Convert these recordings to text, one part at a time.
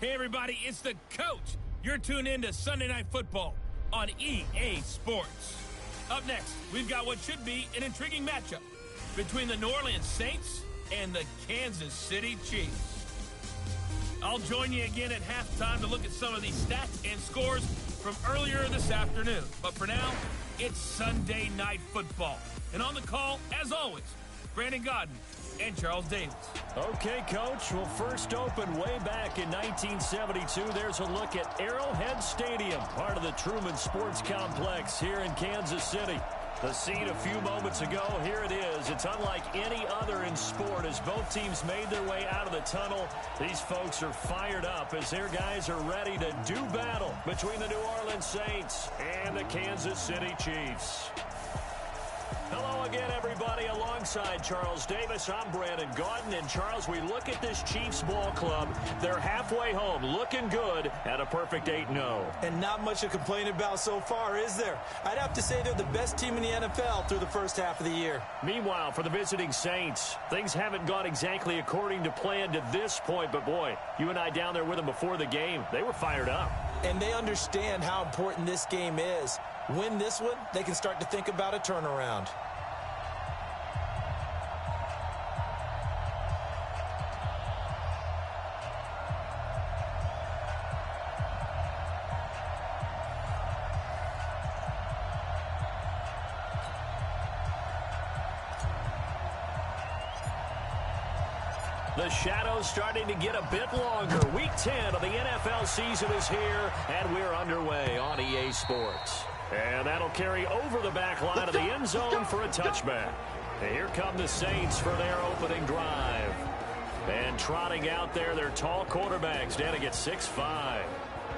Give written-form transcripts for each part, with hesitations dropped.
Hey, everybody, it's the coach. You're tuned in to Sunday Night Football on EA Sports. Up next, we've got what should be an intriguing matchup between the New Orleans Saints and the Kansas City Chiefs. I'll join you again at halftime to look at some of these stats and scores from earlier this afternoon. But for now, it's Sunday Night Football. And on the call, as always, Brandon Godden and Charles Davis. Okay, Coach. Well, first opened way back in 1972. There's a look at Arrowhead Stadium, part of the Truman Sports Complex here in Kansas City. The scene a few moments ago, here it is. It's unlike any other in sport as both teams made their way out of the tunnel. These folks are fired up as their guys are ready to do battle between the New Orleans Saints and the Kansas City Chiefs. Hello again, everybody. Alongside Charles Davis, I'm Brandon Godden. And, Charles, we look at this Chiefs ball club. They're halfway home, looking good at a perfect 8-0. And not much to complain about so far, is there? I'd have to say they're the best team in the NFL through the first half of the year. Meanwhile, for the visiting Saints, things haven't gone exactly according to plan to this point. But, boy, you and I down there with them before the game, they were fired up. And they understand how important this game is. Win this one, they can start to think about a turnaround. The shadow's starting to get a bit longer. Week 10 of the NFL season is here, and we're underway on EA Sports. And that'll carry over the back line of the end zone for a touchback. And here come the Saints for their opening drive. And trotting out there, their tall quarterbacks standing at 6'5".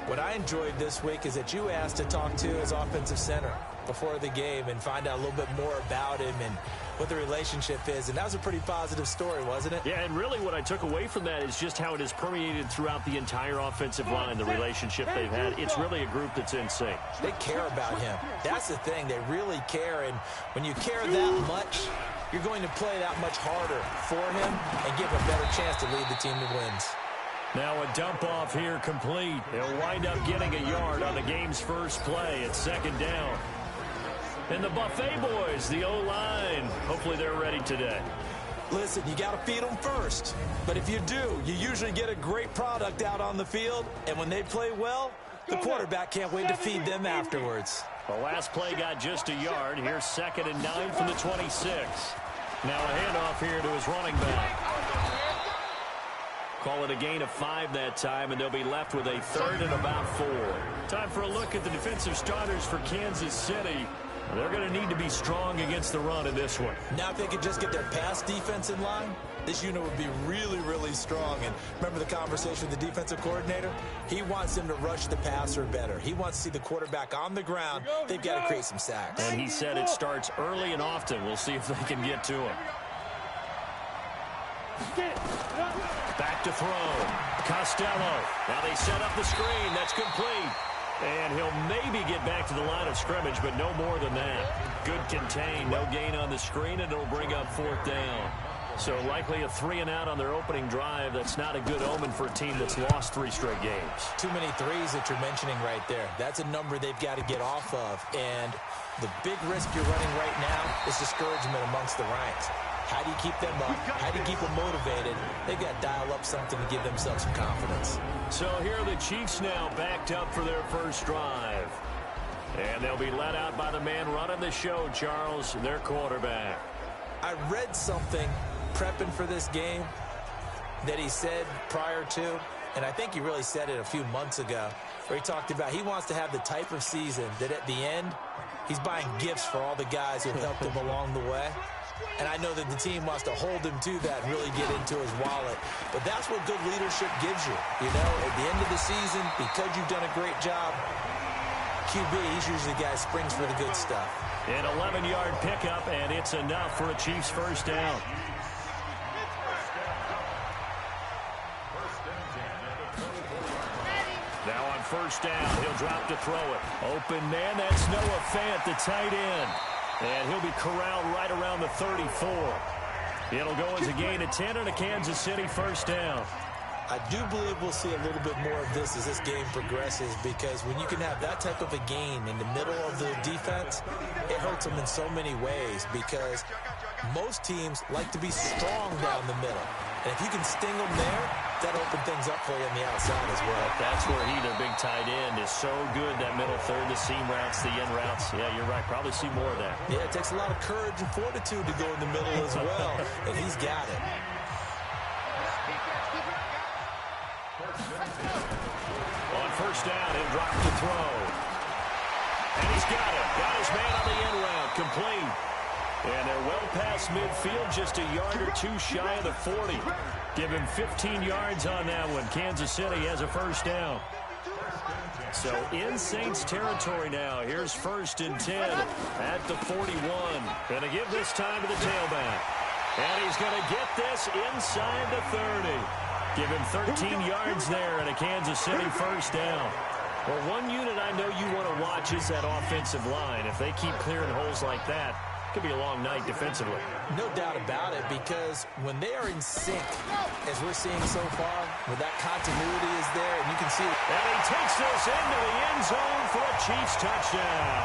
What I enjoyed this week is that you asked to talk to his offensive center before the game and find out a little bit more about him and what the relationship is. And that was a pretty positive story, wasn't it? Yeah, and really what I took away from that is just how it has permeated throughout the entire offensive line, the relationship they've had. It's really a group that's in sync. They care about him. That's the thing. They really care. And when you care that much, you're going to play that much harder for him and give him a better chance to lead the team to wins. Now a dump off here complete. They'll wind up getting a yard on the game's first play. It's second down. And the Buffet boys, the O-line, hopefully they're ready today. Listen, you got to feed them first. But if you do, you usually get a great product out on the field. And when they play well, the quarterback can't wait to feed them afterwards. The last play got just a yard. Here's 2nd and 9 from the 26. Now a handoff here to his running back. Call it a gain of 5 that time, and they'll be left with a 3rd and about 4. Time for a look at the defensive starters for Kansas City. They're going to need to be strong against the run in this one. Now if they could just get their pass defense in line, this unit would be really, really strong. And remember the conversation with the defensive coordinator? He wants them to rush the passer better. He wants to see the quarterback on the ground. They've got to create some sacks. And he said it starts early and often. We'll see if they can get to him. Back to throw. Costello. Now they set up the screen. That's complete. And he'll maybe get back to the line of scrimmage, but no more than that. Good contain. No gain on the screen, and it'll bring up 4th down. So likely a 3-and-out on their opening drive. That's not a good omen for a team that's lost 3 straight games. Too many threes that you're mentioning right there. That's a number they've got to get off of. And the big risk you're running right now is discouragement amongst the ranks. How do you keep them up? How do you keep them motivated? They've got to dial up something to give themselves some confidence. So here are the Chiefs now backed up for their first drive. And they'll be led out by the man running the show, Charles, their quarterback. I read something prepping for this game that he said prior to, and I think he really said it a few months ago, where he talked about he wants to have the type of season that at the end, he's buying gifts for all the guys who have helped him along the way. And I know that the team wants to hold him to that and really get into his wallet. But that's what good leadership gives you. You know, at the end of the season, because you've done a great job, QB, he's usually the guy who springs for the good stuff. An 11-yard pickup, and it's enough for a Chiefs first down. Now on first down, he'll drop to throw it. Open man, that's Noah Fant, the tight end. And he'll be corralled right around the 34. It'll go as a gain of 10 and a Kansas City first down. I do believe we'll see a little bit more of this as this game progresses, because when you can have that type of a gain in the middle of the defense, it hurts them in so many ways, because most teams like to be strong down the middle. And if you can sting them there, that opens things up for you on the outside as well. That's where he, their big tight end, is so good, that middle third, the seam routes, the end routes. Yeah, you're right. Probably see more of that. Yeah, it takes a lot of courage and fortitude to go in the middle as well, and he's got it. On first down, he'll drop to throw. And he's got it. Got his man on the end route. Complete. And they're well past midfield, just a yard or two shy of the 40. Give him 15 yards on that one. Kansas City has a first down. So in Saints territory now. Here's 1st and 10 at the 41. Going to give this time to the tailback. And he's going to get this inside the 30. Give him 13 yards there and a Kansas City first down. Well, one unit I know you want to watch is that offensive line. If they keep clearing holes like that, it could be a long night defensively. No doubt about it, because when they are in sync, as we're seeing so far, where that continuity is there, and you can see it. And he takes this into the end zone for a Chiefs touchdown.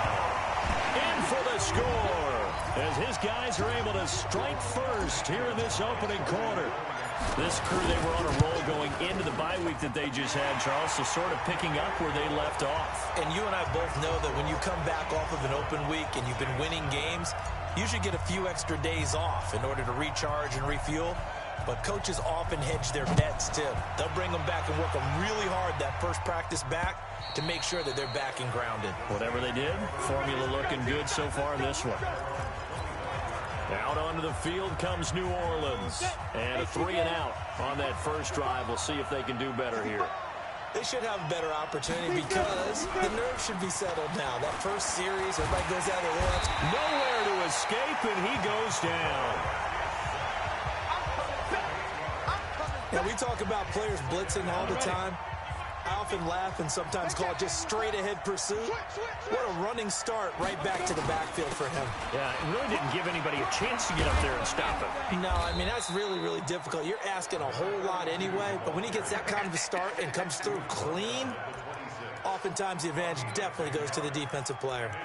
In for the score, as his guys are able to strike first here in this opening quarter. This crew, they were on a roll going into the bye week that they just had, Charles, so sort of picking up where they left off. And you and I both know that when you come back off of an open week and you've been winning games, you should get a few extra days off in order to recharge and refuel. But coaches often hedge their bets, too. They'll bring them back and work them really hard that first practice back to make sure that they're back and grounded. Whatever they did, formula looking good so far this one. Out onto the field comes New Orleans. And a 3-and-out on that first drive. We'll see if they can do better here. They should have a better opportunity because the nerves should be settled now. That first series, everybody goes out of there. Nowhere to escape, and he goes down. Now, we talk about players blitzing all the time. I often laugh and sometimes call it just straight-ahead pursuit. What a running start right back to the backfield for him. Yeah, it really didn't give anybody a chance to get up there and stop him. No, I mean, that's really, really difficult. You're asking a whole lot anyway, but when he gets that kind of a start and comes through clean, oftentimes the advantage definitely goes to the defensive player.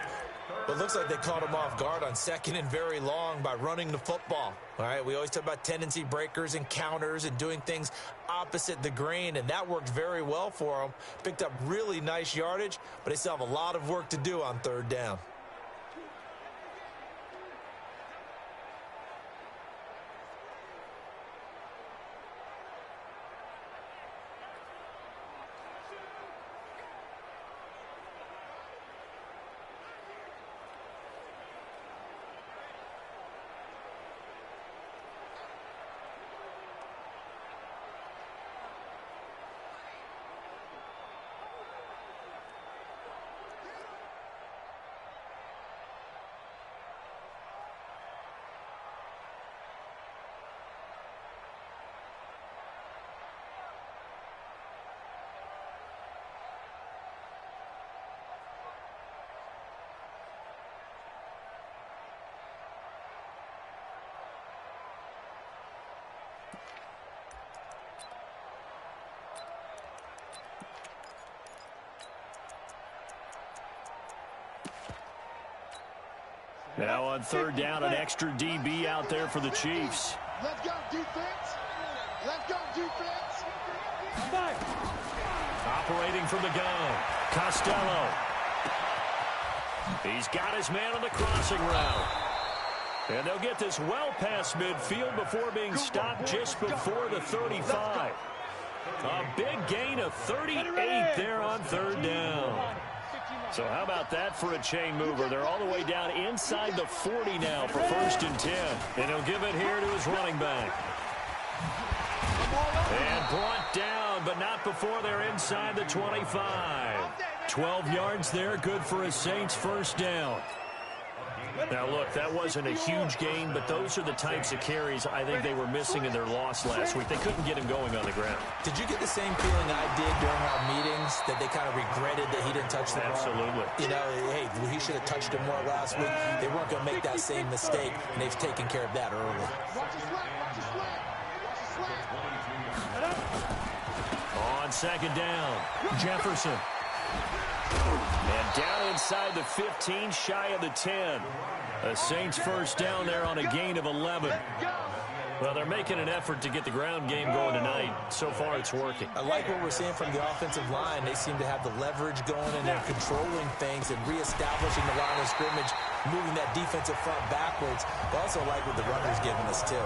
But it looks like they caught him off guard on 2nd and very long by running the football. All right, we always talk about tendency breakers and counters and doing things opposite the grain, and that worked very well for them. Picked up really nice yardage, but they still have a lot of work to do on 3rd down. Now on 3rd down, an extra DB out there for the Chiefs. Let's go, defense. Let's go, defense. Back. Operating from the gun, Costello. He's got his man on the crossing route. And they'll get this well past midfield before being stopped just before the 35. A big gain of 38 there on 3rd down. So how about that for a chain mover? They're all the way down inside the 40 now for 1st and 10. And he'll give it here to his running back. And brought down, but not before they're inside the 25. 12 yards there, good for a Saints first down. Now, look, that wasn't a huge gain, but those are the types of carries I think they were missing in their loss last week. They couldn't get him going on the ground. Did you get the same feeling I did during our meetings, that they kind of regretted that he didn't touch the ball? Absolutely. You know, hey, he should have touched him more last week. They weren't going to make that same mistake, and they've taken care of that early. second down. Jefferson. And down inside the 15, shy of the 10. The Saints first down there on a gain of 11. Well, they're making an effort to get the ground game going tonight. So far, it's working. I like what we're seeing from the offensive line. They seem to have the leverage going, and they're controlling things and reestablishing the line of scrimmage, moving that defensive front backwards. I also like what the runner's giving us, too.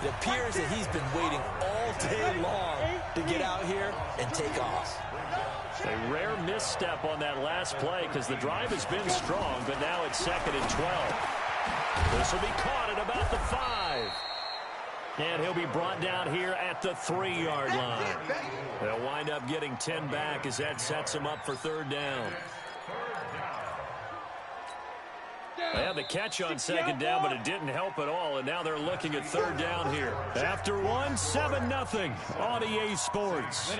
It appears that he's been waiting all day long to get out here and take off. A rare misstep on that last play because the drive has been strong, but now it's 2nd and 12. This will be caught at about the 5. And he'll be brought down here at the 3-yard line. They'll wind up getting 10 back as that sets them up for 3rd down. They had the catch on 2nd down, but it didn't help at all, and now they're looking at 3rd down here. After one, 7-0 on EA Sports.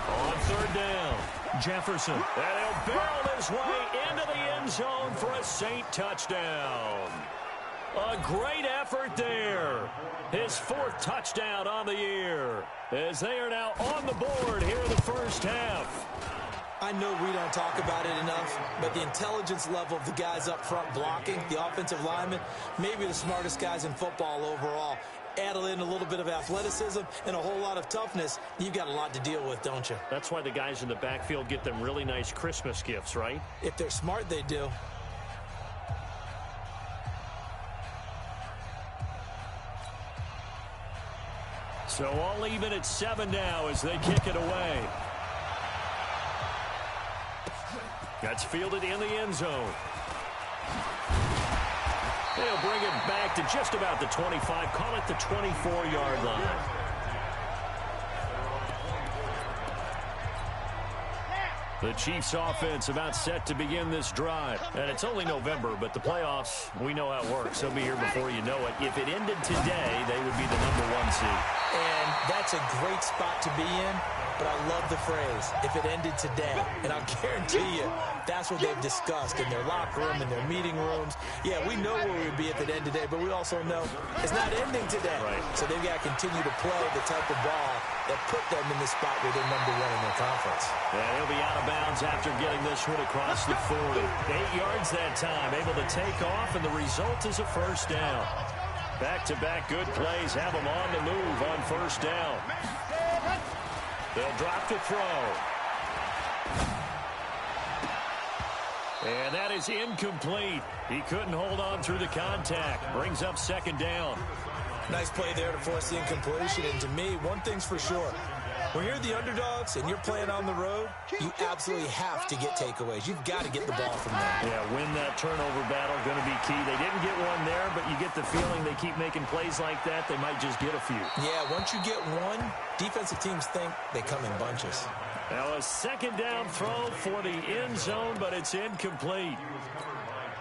On 3rd down, Jefferson. And he'll barrel his way into the end zone for a Saint touchdown. A great effort there. His 4th touchdown on the year, as they are now on the board here in the first half. I know we don't talk about it enough, but the intelligence level of the guys up front blocking, the offensive linemen, maybe the smartest guys in football overall. Add in a little bit of athleticism and a whole lot of toughness, you've got a lot to deal with, don't you? That's why the guys in the backfield get them really nice Christmas gifts, right? If they're smart, they do. So all even at 7 now as they kick it away. That's fielded in the end zone. They'll bring it back to just about the 25. Call it the 24-yard line. The Chiefs offense about set to begin this drive. And it's only November, but the playoffs, we know how it works. They'll be here before you know it. If it ended today, they would be the #1 seed. And that's a great spot to be in. But I love the phrase, if it ended today. And I'll guarantee you, that's what they've discussed in their locker room, in their meeting rooms. Yeah, we know where we would be if it ended today, but we also know it's not ending today. Right. So they've got to continue to play the type of ball that put them in the spot where they're #1 in their conference. And he'll be out of bounds after getting this one across the 40. 8 yards that time, able to take off, and the result is a first down. Back-to-back good plays have them on the move on first down. They'll drop the throw. And that is incomplete. He couldn't hold on through the contact. Brings up 2nd down. Nice play there to force the incompletion. And to me, one thing's for sure. When you're the underdogs and you're playing on the road, you absolutely have to get takeaways. You've got to get the ball from there. Yeah, win that turnover battle, going to be key. They didn't get one there, but you get the feeling they keep making plays like that, they might just get a few. Yeah, once you get one, defensive teams think they come in bunches. Now a 2nd down throw for the end zone, but it's incomplete.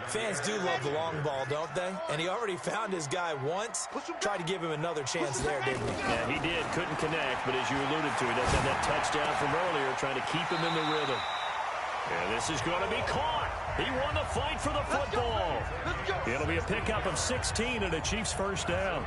Fans do love the long ball, don't they? And he already found his guy once. Tried to give him another chance there, didn't he? Yeah, he did. Couldn't connect, but as you alluded to, he does have that touchdown from earlier, trying to keep him in the rhythm. And this is going to be caught. He won the fight for the football. It'll be a pickup of 16 and a Chiefs first down.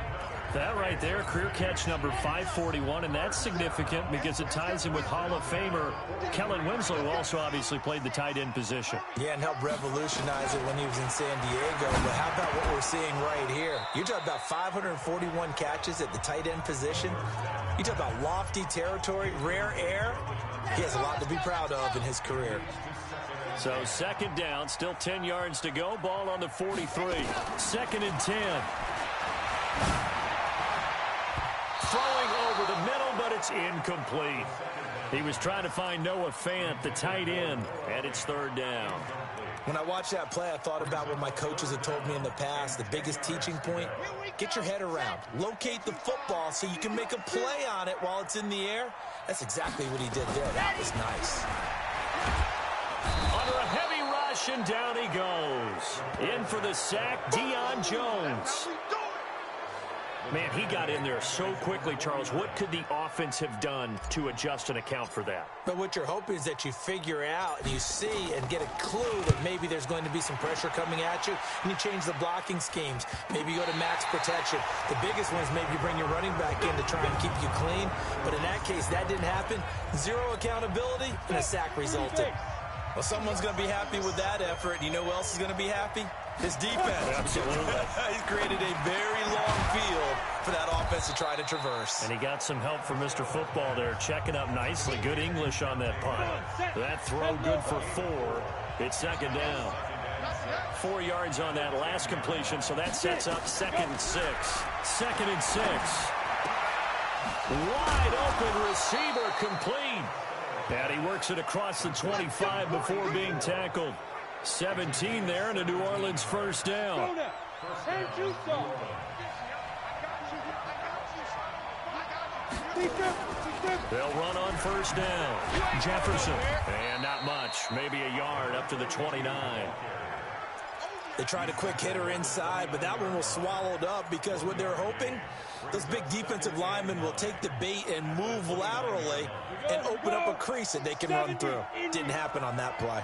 That right there, career catch number 541, and that's significant because it ties him with Hall of Famer Kellen Winslow, who also obviously played the tight end position. Yeah, and helped revolutionize it when he was in San Diego. But how about what we're seeing right here? You're talking about 541 catches at the tight end position. You talk about lofty territory, rare air. He has a lot to be proud of in his career. So 2nd down, still 10 yards to go. Ball on the 43. 2nd and 10. Throwing over the middle, but it's incomplete. He was trying to find Noah Fant, the tight end, and it's 3rd down. When I watched that play, I thought about what my coaches had told me in the past. The biggest teaching point, get your head around. Locate the football so you can make a play on it while it's in the air. That's exactly what he did there. That was nice. Under a heavy rush, and down he goes. In for the sack, Deion Jones. Man, he got in there so quickly, Charles. What could the offense have done to adjust and account for that? But what you're hoping is that you figure out and you see and get a clue that maybe there's going to be some pressure coming at you, and you change the blocking schemes. Maybe you go to max protection. The biggest one is maybe you bring your running back in to try and keep you clean. But in that case, that didn't happen. Zero accountability, and a sack resulted. Well, someone's going to be happy with that effort. You know who else is going to be happy? His defense. Absolutely. He's created a very long field for that offense to try to traverse. And he got some help from Mr. Football there, checking up nicely. Good English on that punt. That throw good for 4. It's second down. 4 yards on that last completion, so that sets up 2nd and 6. 2nd and 6. Wide open receiver complete. And he works it across the 25 before being tackled. 17 there and a New Orleans first down. They'll run on first down. Jefferson. And not much. Maybe a yard up to the 29. They tried a quick hitter inside, but that one was swallowed up because what they're hoping, those big defensive linemen will take the bait and move laterally and open up a crease that they can run through. Didn't happen on that play.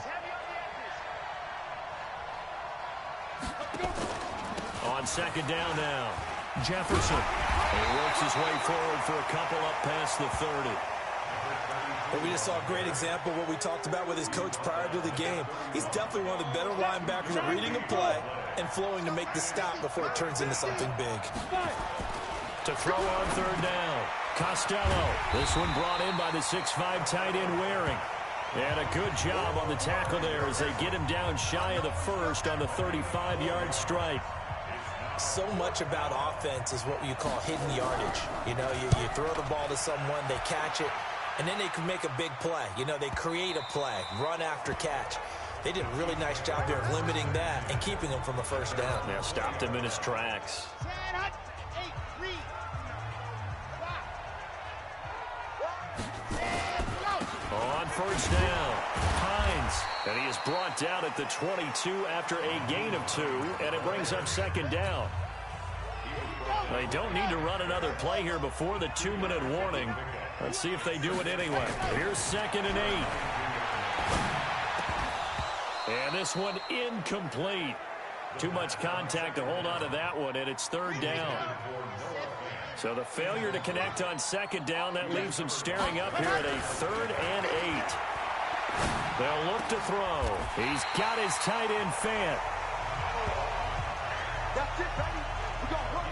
On second down now, Jefferson. He works his way forward for a couple up past the 30. But we just saw a great example of what we talked about with his coach prior to the game. He's definitely one of the better linebackers at reading a play and flowing to make the stop before it turns into something big. To throw on third down, Costello. This one brought in by the 6'5" tight end Waring. And a good job on the tackle there as they get him down shy of the first on the 35-yard strike. So much about offense is what you call hidden yardage. You know, you throw the ball to someone, they catch it, and then they can make a big play. You know, they create a play, run after catch. They did a really nice job there of limiting that and keeping him from a first down. Yeah, stopped him in his tracks. On first down, Hines. And he is brought down at the 22 after a gain of 2, and it brings up second down. They don't need to run another play here before the 2-minute warning. Let's see if they do it anyway. Here's 2nd and 8. And this one incomplete. Too much contact to hold on to that one, and it's third down. So the failure to connect on second down, that leaves them staring up here at a 3rd and 8. They'll look to throw. He's got his tight end Fant. That's it, baby. We're going to work.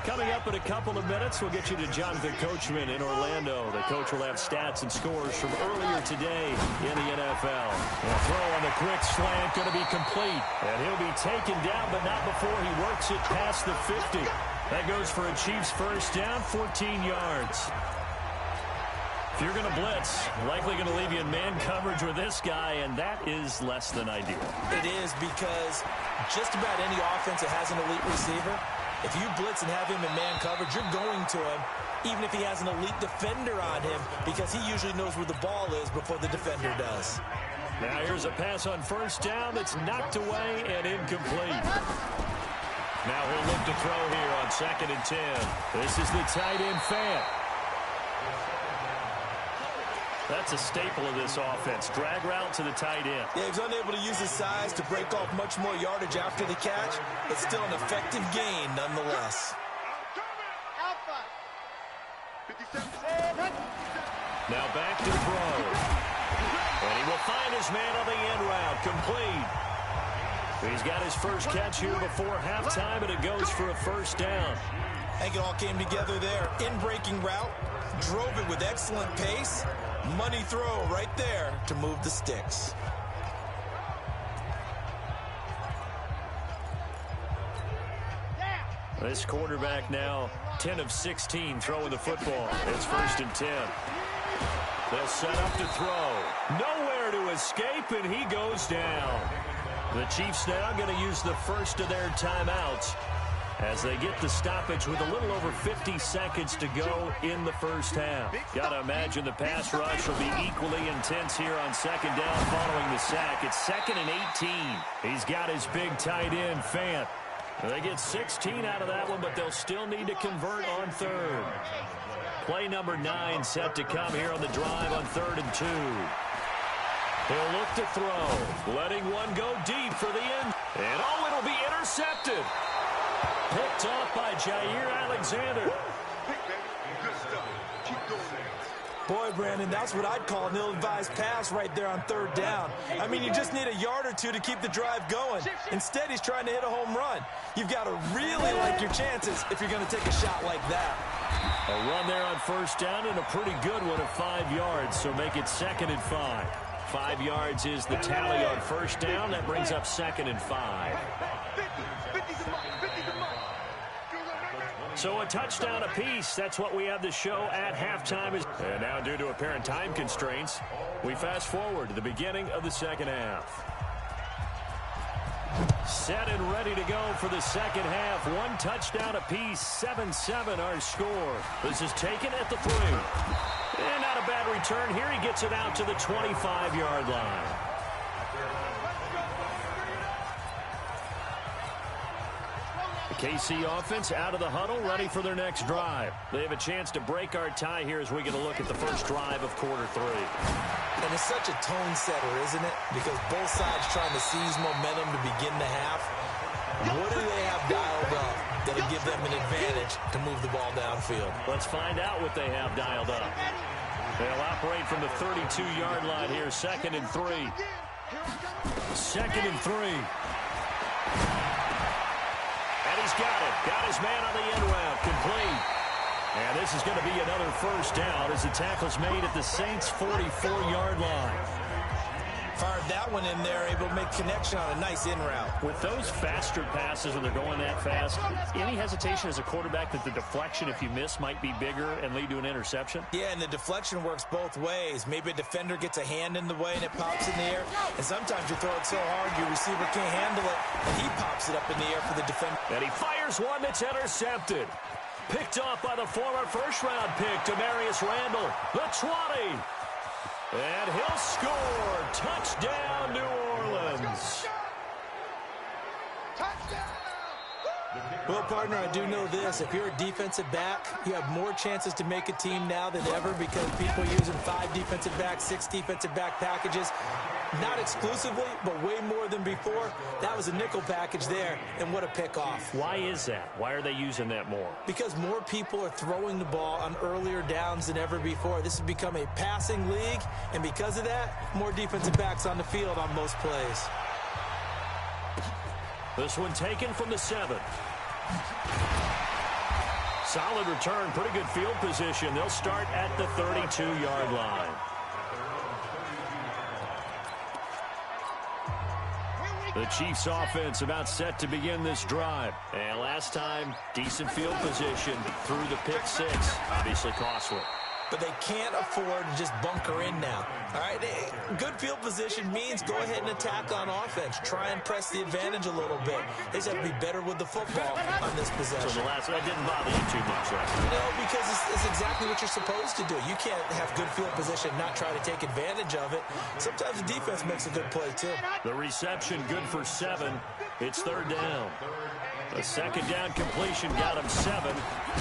Coming up in a couple of minutes, we'll get you to Jonathan Coachman in Orlando. The coach will have stats and scores from earlier today in the NFL. A throw on the quick slant going to be complete. And he'll be taken down, but not before he works it past the 50. That goes for a Chiefs first down, 14 yards. If you're going to blitz, likely going to leave you in man coverage with this guy, and that is less than ideal. It is, because just about any offense that has an elite receiver, if you blitz and have him in man coverage, you're going to him, even if he has an elite defender on him, because he usually knows where the ball is before the defender does. Now here's a pass on first down that's knocked away and incomplete. Now he'll look to throw here on 2nd and 10. This is the tight end Fant. That's a staple of this offense. Drag route to the tight end. Yeah, he's unable to use his size to break off much more yardage after the catch, but still an effective gain nonetheless. Now back to throw. And he will find his man on the end route. Complete. He's got his first catch here before halftime, and it goes for a first down. I think it all came together there. In-breaking route, drove it with excellent pace. Money throw right there to move the sticks. This quarterback now 10 of 16 throwing the football. It's 1st and 10. They'll set up to throw. Nowhere to escape, and he goes down. The Chiefs now going to use the first of their timeouts as they get the stoppage with a little over 50 seconds to go in the first half. Got to imagine the pass rush will be equally intense here on second down following the sack. It's 2nd and 18. He's got his big tight end, Fant. They get 16 out of that one, but they'll still need to convert on third. Play number 9 set to come here on the drive on 3rd and 2. He'll look to throw, letting one go deep for the end. And oh, it'll be intercepted. Picked off by Jair Alexander. Boy, Brandon, that's what I'd call an ill-advised pass right there on 3rd down. I mean, you just need a yard or two to keep the drive going. Instead, he's trying to hit a home run. You've got to really like your chances if you're going to take a shot like that. A run there on 1st down and a pretty good one at 5 yards, so make it 2nd and 5. 5 yards is the tally on 1st down. That brings up 2nd and 5. So a touchdown apiece. That's what we have to show at halftime. And now, due to apparent time constraints, we fast forward to the beginning of the 2nd half. Set and ready to go for the 2nd half. 1 touchdown apiece. 7-7 our score. This is taken at the 3. And not a bad return here. He gets it out to the 25-yard line. The KC offense out of the huddle, ready for their next drive. They have a chance to break our tie here as we get a look at the first drive of quarter 3. And it's such a tone setter, isn't it? Because both sides trying to seize momentum to begin the half. What do they have dialed up that'll give them an advantage to move the ball downfield? Let's find out what they have dialed up. They'll operate from the 32-yard line here, 2nd and 3. 2nd and 3. And he's got it. Got his man on the end route. Complete. And this is going to be another 1st down as the tackle's made at the Saints' 44-yard line. Fired that one in there, able to make connection on a nice in route. With those faster passes when they're going that fast, any hesitation as a quarterback that the deflection, if you miss, might be bigger and lead to an interception? Yeah, and the deflection works both ways. Maybe a defender gets a hand in the way and it pops in the air. And sometimes you throw it so hard your receiver can't handle it, and he pops it up in the air for the defender. And he fires one that's intercepted. Picked off by the former 1st-round pick, Demarius Randall. The 20. And he'll score. Touchdown, New Orleans. Well, partner, I do know this. If you're a defensive back, you have more chances to make a team now than ever because people are using 5 defensive backs, 6 defensive back packages. Not exclusively, but way more than before. That was a nickel package there, and what a pickoff. Why is that? Why are they using that more? Because more people are throwing the ball on earlier downs than ever before. This has become a passing league, and because of that, more defensive backs on the field on most plays. This one taken from the 7. Solid return, pretty good field position. They'll start at the 32-yard line. The Chiefs offense about set to begin this drive. And last time, decent field position through the pick 6. Obviously costly. But they can't afford to just bunker in now. All right, good field position means go ahead and attack on offense. Try and press the advantage a little bit. They just have to be better with the football on this possession. So the last one didn't bother you too much, right? No, because it's exactly what you're supposed to do. You can't have good field position and not try to take advantage of it. Sometimes the defense makes a good play, too. The reception good for 7. It's 3rd down. The 2nd down completion got him 7.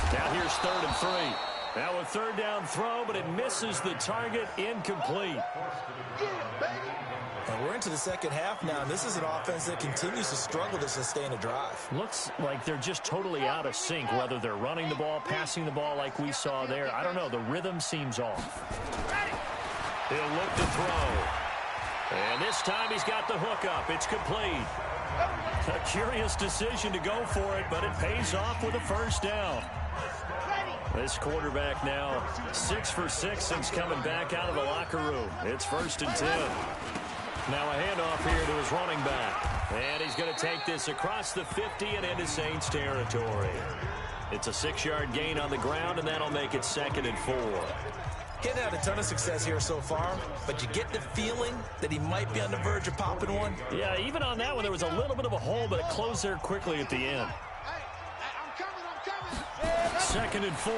Now here's 3rd and 3. Now a 3rd down throw, but it misses the target, incomplete. And we're into the 2nd half now, and this is an offense that continues to struggle to sustain a drive. Looks like they're just totally out of sync, whether they're running the ball, passing the ball like we saw there. I don't know. The rhythm seems off. He'll look to throw. And this time he's got the hook up. It's complete. A curious decision to go for it, but it pays off with a 1st down. This quarterback now 6 for 6 since coming back out of the locker room. It's 1st and 10. Now a handoff here to his running back. And he's going to take this across the 50 and into Saints territory. It's a 6-yard gain on the ground, and that'll make it 2nd and 4. He hasn't had a ton of success here so far, but you get the feeling that he might be on the verge of popping one. Yeah, even on that one, there was a little bit of a hole, but it closed there quickly at the end. 2nd and 4.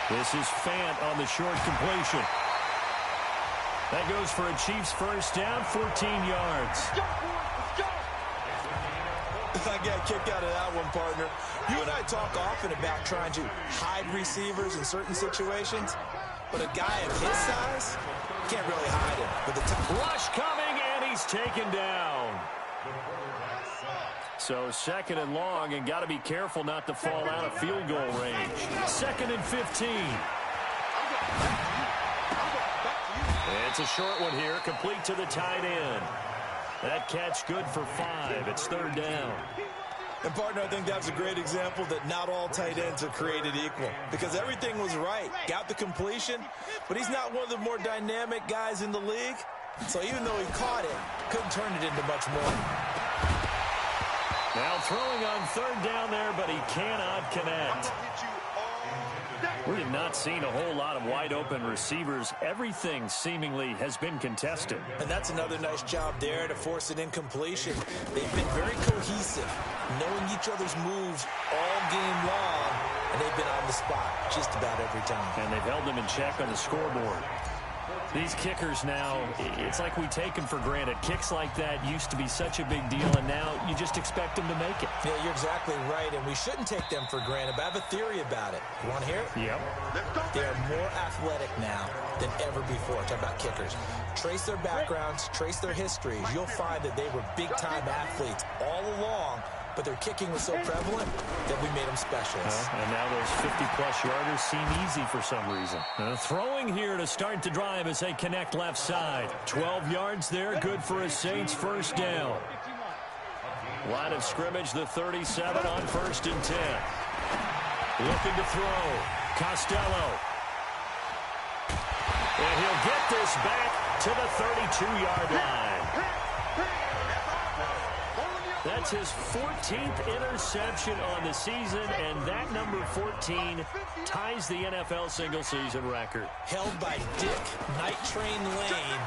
This is Fant on the short completion. That goes for a Chiefs 1st down, 14 yards. I got a kick out of that one, partner. You and I talk often about trying to hide receivers in certain situations, but a guy of his size can't really hide him. But the rush coming, and he's taken down. So 2nd and long, and got to be careful not to fall out of field goal range. 2nd and 15. It's a short one here, complete to the tight end. That catch good for 5. It's 3rd down. And, partner, I think that was a great example that not all tight ends are created equal, because everything was right. Got the completion, but he's not one of the more dynamic guys in the league. So even though he caught it, couldn't turn it into much more. Now throwing on 3rd down there, but he cannot connect. We have not seen a whole lot of wide-open receivers. Everything seemingly has been contested. And that's another nice job there to force an incompletion. They've been very cohesive, knowing each other's moves all game long, and they've been on the spot just about every time. And they've held them in check on the scoreboard. These kickers now, it's like we take them for granted. Kicks like that used to be such a big deal, and now you just expect them to make it. Yeah, you're exactly right, and we shouldn't take them for granted, but I have a theory about it. You want to hear it? Yep. They are more athletic now than ever before. Talk about kickers. Trace their backgrounds, trace their histories. You'll find that they were big-time athletes all along, but their kicking was so prevalent that we made them specialists. And now those 50-plus yarders seem easy for some reason. Throwing here to start the drive as they connect left side. 12 yards there, good for a Saints 1st down. Line of scrimmage, the 37 on 1st and 10. Looking to throw. Costello. And he'll get this back to the 32-yard line. That's his 14th interception on the season, and that number 14 ties the NFL single-season record. Held by Dick Night Train Lane.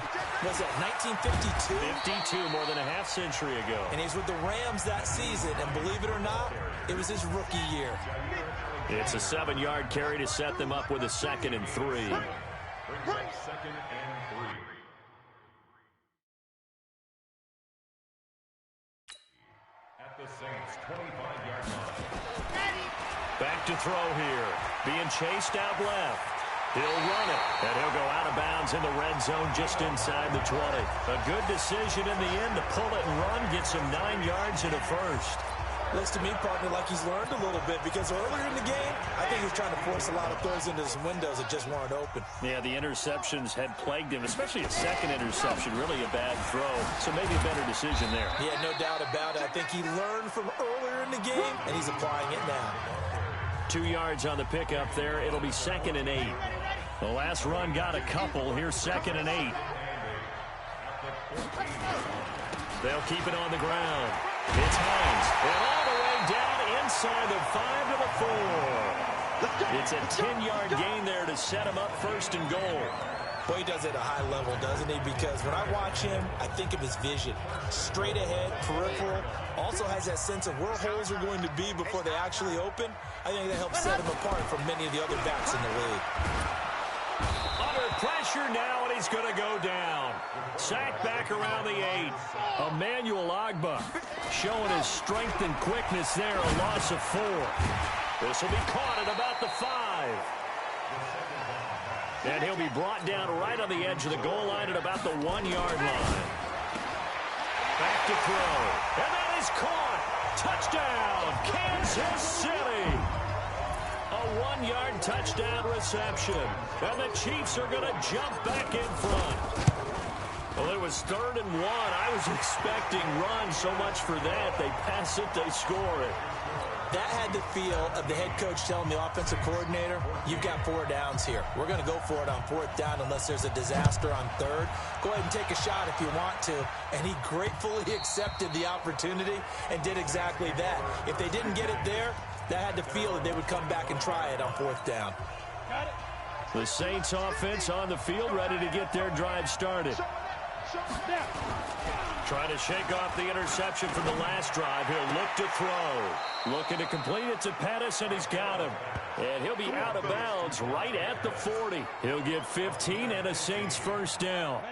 Was that 1952? 52, more than a half-century ago. And he's with the Rams that season, and believe it or not, it was his rookie year. It's a 7-yard carry to set them up with a 2nd and 3. Back to throw here. Being chased out left. He'll run it, and he'll go out of bounds in the red zone just inside the 20. A good decision in the end to pull it and run, get some 9 yards and a 1st. Looks to me, partner, like he's learned a little bit, because earlier in the game, I think he's trying to force a lot of throws into some windows that just weren't open. Yeah, the interceptions had plagued him, especially a 2nd interception, really a bad throw. So maybe a better decision there. Yeah, no doubt about it. I think he learned from earlier in the game, and he's applying it now. 2 yards on the pickup there. It'll be 2nd and 8. The last run got a couple. Here's 2nd and 8. They'll keep it on the ground. It's Hines. And all the way down inside the 5 to the 4. It's a 10-yard gain there to set him up 1st and goal. Boy, he does it at a high level, doesn't he? Because when I watch him, I think of his vision. Straight ahead, peripheral. Also has that sense of where holes are going to be before they actually open. I think that helps set him apart from many of the other backs in the league. Under pressure now, and he's going to go down. Sacked back around the 8. Emmanuel Ogbah showing his strength and quickness there, a loss of 4. This will be caught at about the 5. And he'll be brought down right on the edge of the goal line at about the 1-yard line. Back to throw. And that is caught. Touchdown, Kansas City. A 1-yard touchdown reception. And the Chiefs are going to jump back in front. Well, it was 3rd and 1. I was expecting run so much for that. They pass it, they score it. That had the feel of the head coach telling the offensive coordinator, you've got 4 downs here. We're going to go for it on 4th down unless there's a disaster on 3rd. Go ahead and take a shot if you want to. And he gratefully accepted the opportunity and did exactly that. If they didn't get it there, that had the feel that they would come back and try it on 4th down. The Saints offense on the field, ready to get their drive started. Trying to shake off the interception from the last drive. He'll look to throw. Looking to complete it to Pettis, and he's got him. And he'll be out of bounds right at the 40. He'll get 15 and a Saints 1st down.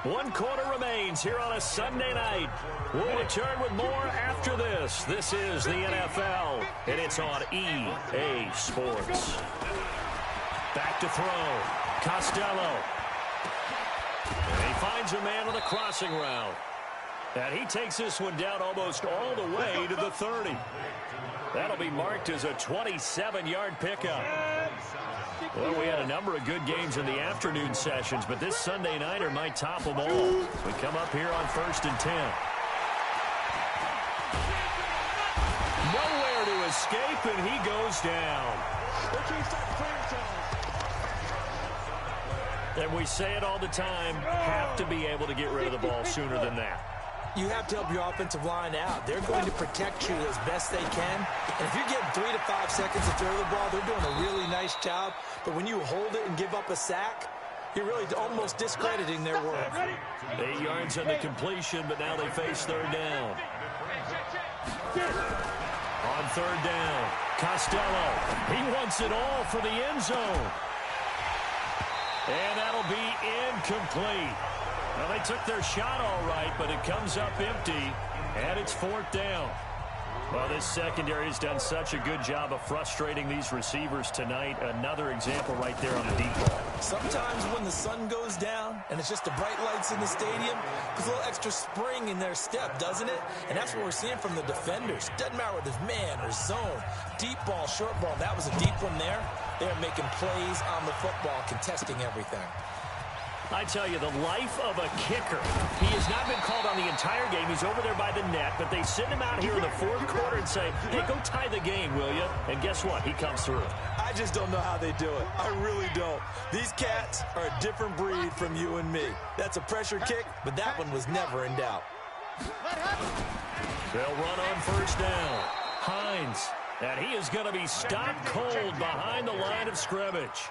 1 quarter remains here on a Sunday night. We'll return with more after this. This is the NFL, and it's on EA Sports. Back to throw. Costello. And he finds a man on the crossing route. And he takes this one down almost all the way to the 30. That'll be marked as a 27-yard pickup. Well, we had a number of good games in the afternoon sessions, but this Sunday nighter might top them all. We come up here on 1st and 10. Nowhere to escape, and he goes down. And we say it all the time, have to be able to get rid of the ball sooner than that. You have to help your offensive line out. They're going to protect you as best they can. And if you're getting 3 to 5 seconds to throw the ball, they're doing a really nice job. But when you hold it and give up a sack, you're really almost discrediting their work. 8 yards on the completion, but now they face 3rd down. On 3rd down, Costello. He wants it all for the end zone. And that'll be incomplete. Well, they took their shot all right, but it comes up empty, and it's 4th down. Well, this secondary has done such a good job of frustrating these receivers tonight. Another example right there on the deep ball. Sometimes when the sun goes down and it's just the bright lights in the stadium, there's a little extra spring in their step, doesn't it? And that's what we're seeing from the defenders. Doesn't matter whether it's man or zone, deep ball, short ball. That was a deep one there. They're making plays on the football, contesting everything. I tell you, the life of a kicker. He has not been called on the entire game. He's over there by the net, but they send him out here in the 4th quarter and say, hey, go tie the game, will you? And guess what? He comes through. I just don't know how they do it. I really don't. These cats are a different breed from you and me. That's a pressure kick, but that one was never in doubt. They'll run on 1st down. Hines, and he is going to be stopped cold behind the line of scrimmage.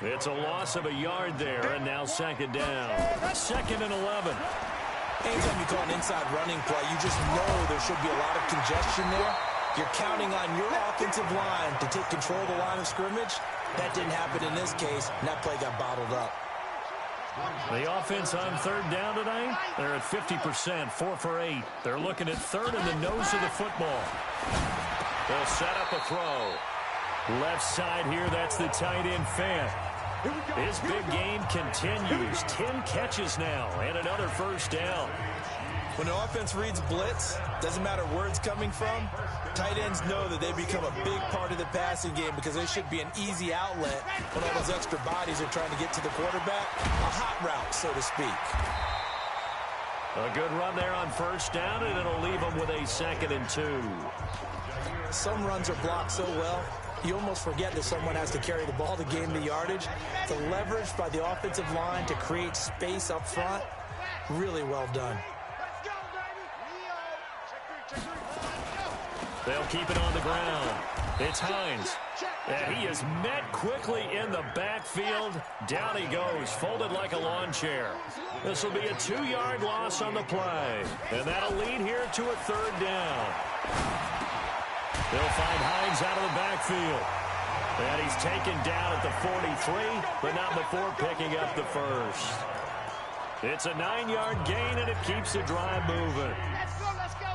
It's a loss of a yard there, and now 2nd down. 2nd and 11. Anytime you call an inside running play, you just know there should be a lot of congestion there. You're counting on your offensive line to take control of the line of scrimmage. That didn't happen in this case, and that play got bottled up. The offense on 3rd down tonight, they're at 50%, 4 for 8. They're looking at 3rd in the nose of the football. They'll set up a throw. Left side here, that's the tight end Fant. His big game continues. 10 catches now and another 1st down. When the offense reads blitz, doesn't matter where it's coming from, tight ends know that they become a big part of the passing game because they should be an easy outlet when all those extra bodies are trying to get to the quarterback. A hot route, so to speak. A good run there on 1st down, and it'll leave them with a 2nd and 2. Some runs are blocked so well, you almost forget that someone has to carry the ball to gain the yardage. The leverage by the offensive line to create space up front, really well done. They'll keep it on the ground. It's Hines. And he is met quickly in the backfield. Down he goes, folded like a lawn chair. This will be a 2-yard loss on the play. And that'll lead here to a 3rd down. They'll find Hines out of the backfield. And he's taken down at the 43, but not before picking up the 1st. It's a 9-yard gain, and it keeps the drive moving.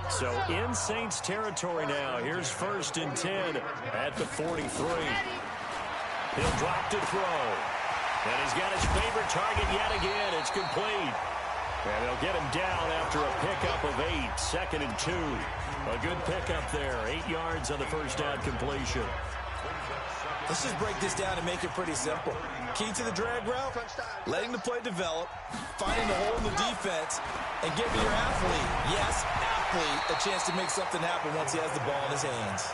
So in Saints territory now. Here's 1st and 10 at the 43. He'll drop to throw. And he's got his favorite target yet again. It's complete. And they'll get him down after a pickup of 8. 2nd and 2. A good pickup there. 8 yards on the 1st down completion. Let's just break this down and make it pretty simple. Key to the drag route, letting the play develop, finding the hole in the defense, and giving your athlete, yes, athlete, a chance to make something happen once he has the ball in his hands.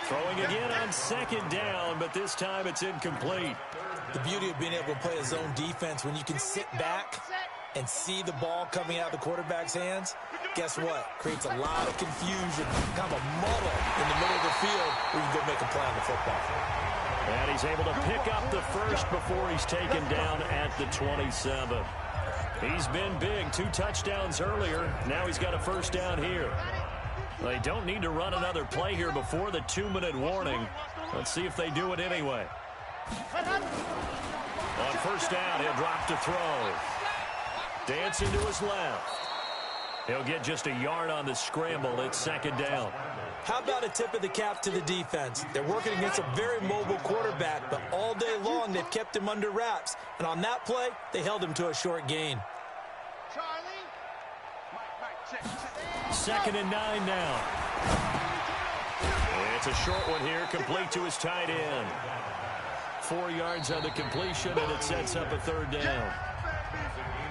Throwing again on 2nd down, but this time it's incomplete. The beauty of being able to play a zone defense when you can sit back and see the ball coming out of the quarterback's hands, guess what? Creates a lot of confusion, kind of a muddle in the middle of the field where you can go make a play on the football. And he's able to pick up the 1st before he's taken down at the 27. He's been big. 2 touchdowns earlier. Now he's got a 1st down here. They don't need to run another play here before the 2-minute warning. Let's see if they do it anyway. On 1st down, he'll drop to throw. Dancing to his left. He'll get just a yard on the scramble. It's second down. How about a tip of the cap to the defense? They're working against a very mobile quarterback, but all day long they've kept him under wraps. And on that play, they held him to a short gain. Second and 9 now. It's a short one here, complete to his tight end. 4 yards on the completion, and it sets up a third down.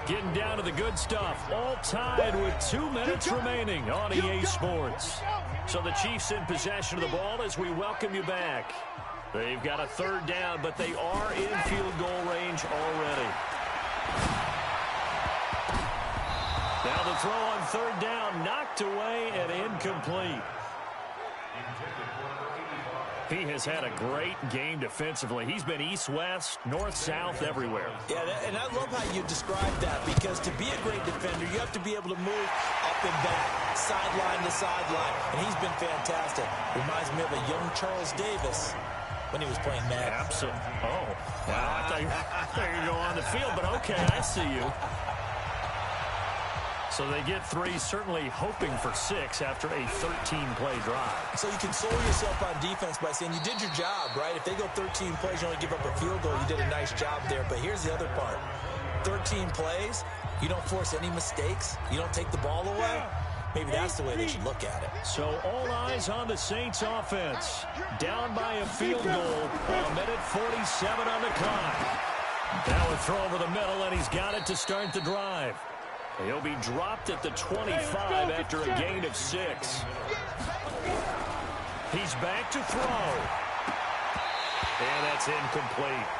Getting down to the good stuff. All tied with 2 minutes remaining on EA Sports. So the Chiefs in possession of the ball as we welcome you back. They've got a third down, but they are in field goal range already. Now the throw on third down, knocked away and incomplete. He has had a great game defensively. He's been east-west, north-south, everywhere. Yeah, and I love how you describe that, because to be a great defender, you have to be able to move up and back, sideline to sideline, and he's been fantastic. Reminds me of a young Charles Davis when he was playing Madden. Absolutely. Oh, wow. I thought you were going on the field, but okay, I see you. So they get 3, certainly hoping for 6 after a 13-play drive. So you console yourself on defense by saying you did your job, right? If they go 13 plays, you only give up a field goal, you did a nice job there. But here's the other part. 13 plays, you don't force any mistakes, you don't take the ball away. Maybe that's the way they should look at it. So all eyes on the Saints offense. Down by a field goal, a minute 47 on the clock. Now a throw over the middle, and he's got it to start the drive. He'll be dropped at the 25 after a gain of 6. He's back to throw. And that's incomplete.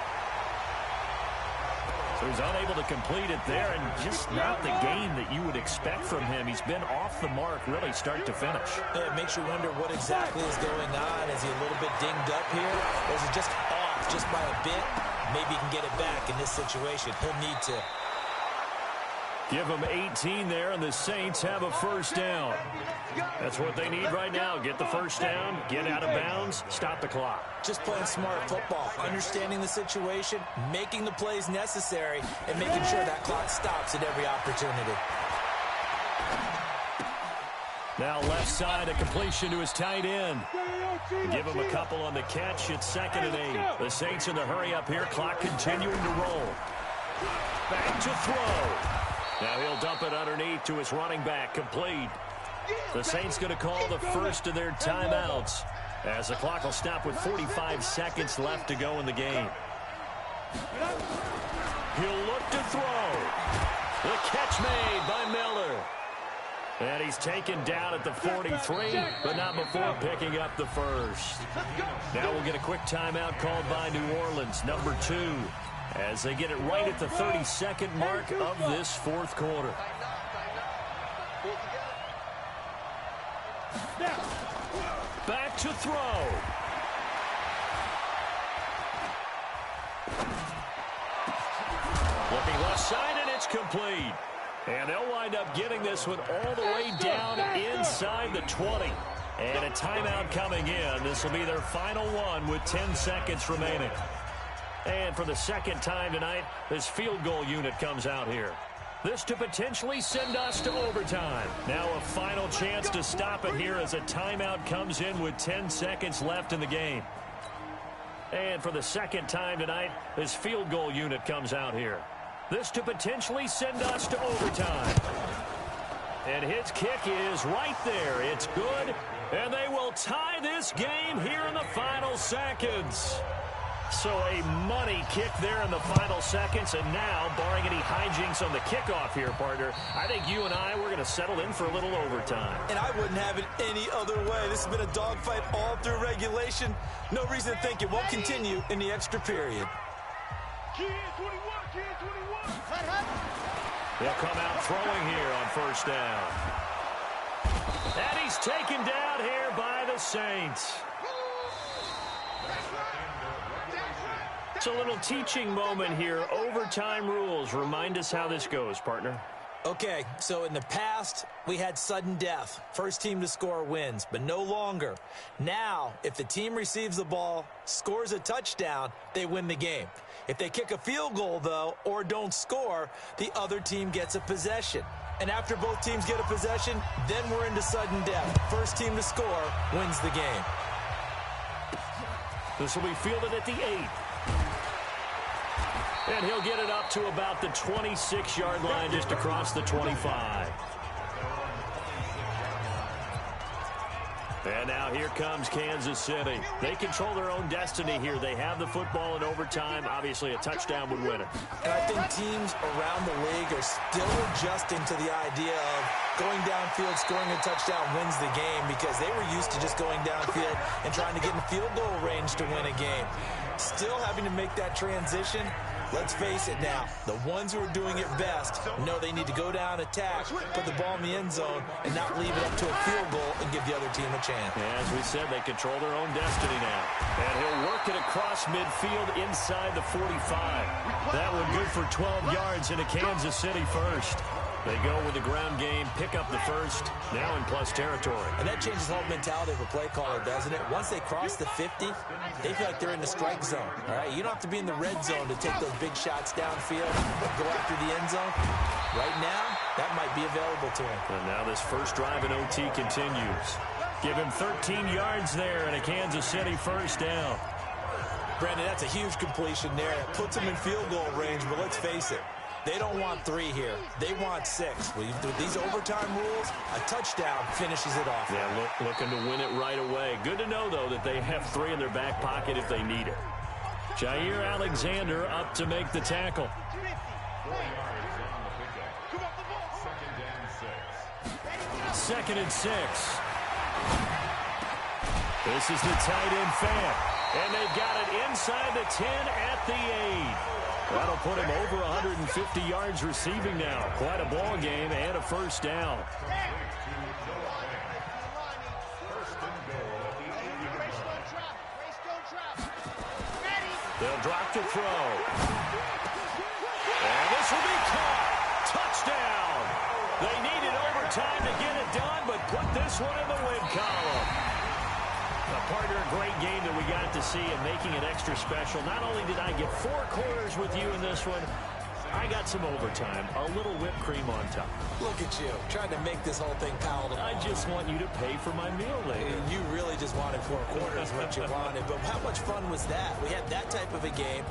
So he's unable to complete it there, and just not the game that you would expect from him. He's been off the mark really start to finish. Yeah, it makes you wonder what exactly is going on. Is he a little bit dinged up here? Or is it just off just by a bit? Maybe he can get it back in this situation. He'll need to. Give them 18 there, and the Saints have a first down. That's what they need right now. Get the first down, get out of bounds, stop the clock. Just playing smart football, understanding the situation, making the plays necessary, and making sure that clock stops at every opportunity. Now left side, a completion to his tight end. Give him a couple on the catch. It's 2nd and 8. The Saints in the hurry up here, clock continuing to roll. Back to throw. Now he'll dump it underneath to his running back, complete. The Saints going to call the first of their timeouts as the clock will stop with 45 seconds left to go in the game. He'll look to throw. The catch made by Miller. And he's taken down at the 43, but not before picking up the first. Now we'll get a quick timeout called by New Orleans, number 2. As they get it right at the 32nd mark of this fourth quarter. Back to throw. Looking left side, and it's complete. And they'll wind up getting this one all the way down inside the 20. And a timeout coming in. This will be their final one with 10 seconds remaining. And for the second time tonight, this field goal unit comes out here. This to potentially send us to overtime. Now a final chance to stop it here as a timeout comes in with 10 seconds left in the game. And for the second time tonight, this field goal unit comes out here. This to potentially send us to overtime. And his kick is right there. It's good. And they will tie this game here in the final seconds. So a money kick there in the final seconds, and now, barring any hijinks on the kickoff here, partner, I think you and we're going to settle in for a little overtime. And I wouldn't have it any other way. This has been a dogfight all through regulation. No reason to think it won't continue in the extra period. They'll come out throwing here on first down. And he's taken down here by the Saints. It's a little teaching moment here. Overtime rules. Remind us how this goes, partner. Okay, so in the past, we had sudden death. First team to score wins, but no longer. Now, if the team receives the ball, scores a touchdown, they win the game. If they kick a field goal, though, or don't score, the other team gets a possession. And after both teams get a possession, then we're into sudden death. First team to score wins the game. This will be fielded at the 8. And he'll get it up to about the 26-yard line, just across the 25. And now here comes Kansas City. They control their own destiny here. They have the football in overtime. Obviously, a touchdown would win it. And I think teams around the league are still adjusting to the idea of going downfield, scoring a touchdown wins the game, because they were used to just going downfield and trying to get in field goal range to win a game. Still having to make that transition. Let's face it now, the ones who are doing it best know they need to go down, attack, put the ball in the end zone, and not leave it up to a field goal and give the other team a chance. As we said, they control their own destiny now. And he'll work it across midfield inside the 45. That one good for 12 yards into Kansas City first. They go with the ground game, pick up the first, now in plus territory. And that changes the whole mentality of a play caller, doesn't it? Once they cross the 50, they feel like they're in the strike zone, all right? You don't have to be in the red zone to take those big shots downfield or go after the end zone. Right now, that might be available to him. And now this first drive in OT continues. Give him 13 yards there and a Kansas City first down. Brandon, that's a huge completion there. It puts them in field goal range, but let's face it. They don't want 3 here. They want 6. With these overtime rules, a touchdown finishes it off. Yeah, looking to win it right away. Good to know, though, that they have 3 in their back pocket if they need it. Jair Alexander up to make the tackle. Second and 6. This is the tight end fan. And they've got it inside the 10 at the 8. That'll put him over 150 yards receiving now. Quite a ball game and a first down. They'll drop to throw. And this will be caught. Touchdown. They needed overtime to get it done, but put this one in the win column. Partner, a great game that we got to see and making it extra special. Not only did I get 4 quarters with you in this one, I got some overtime, a little whipped cream on top. Look at you, trying to make this whole thing palatable. I just want you to pay for my meal later. You really just wanted 4 quarters what you wanted, but how much fun was that? We had that type of a game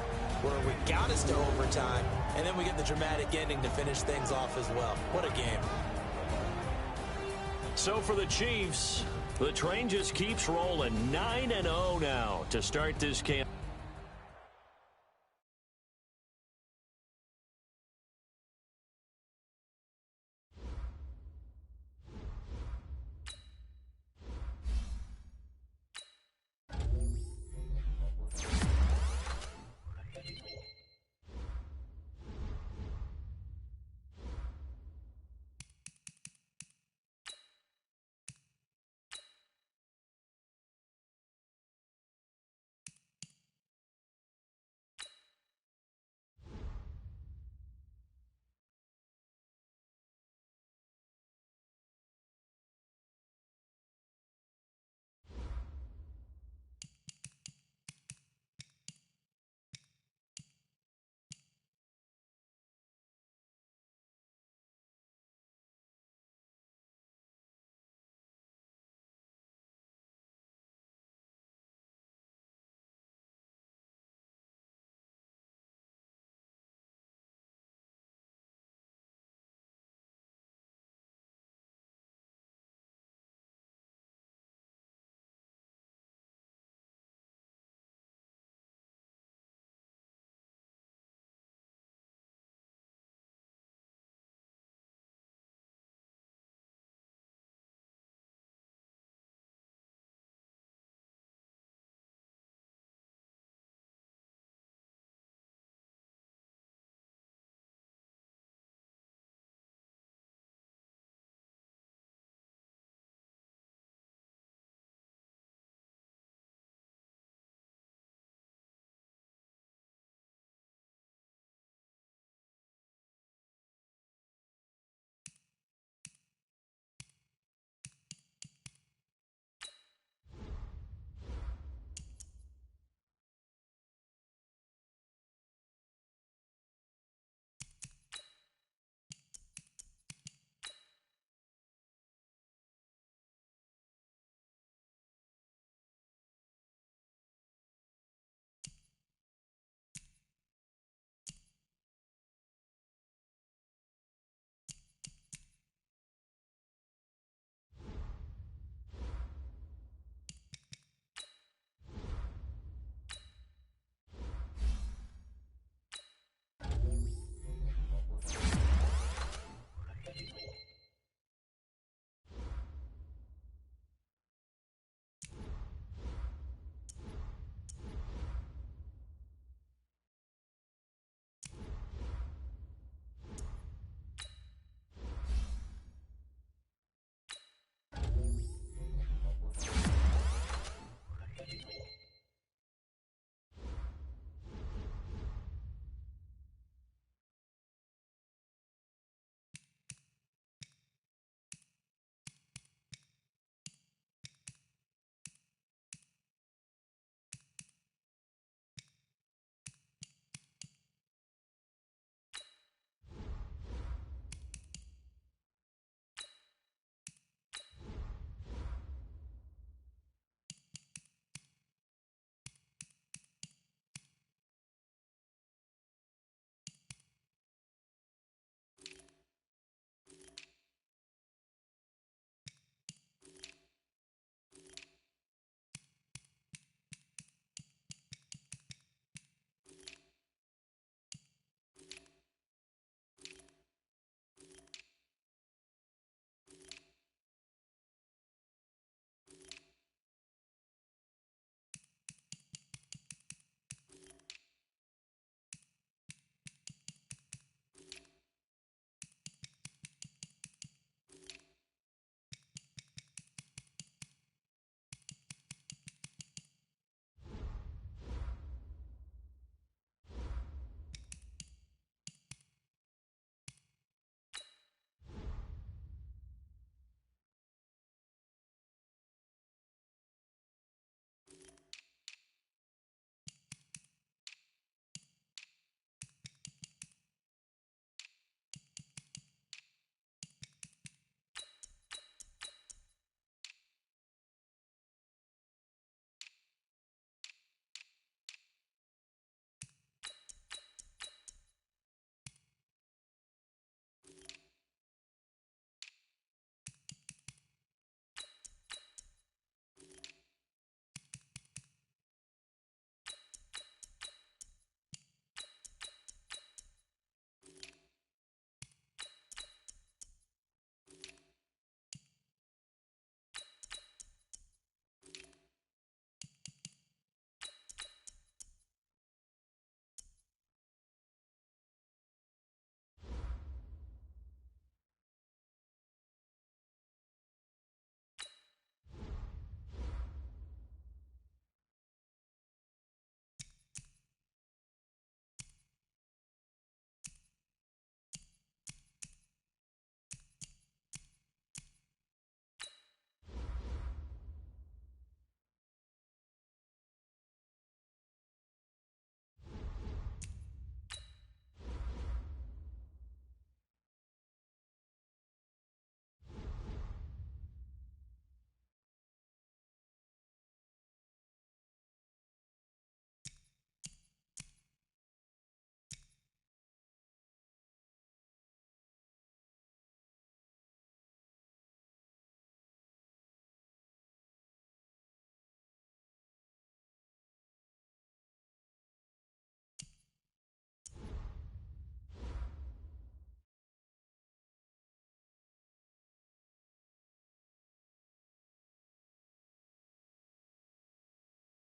where we got us to overtime, and then we get the dramatic ending to finish things off as well. What a game. So for the Chiefs, the train just keeps rolling. 9-0 now to start this camp.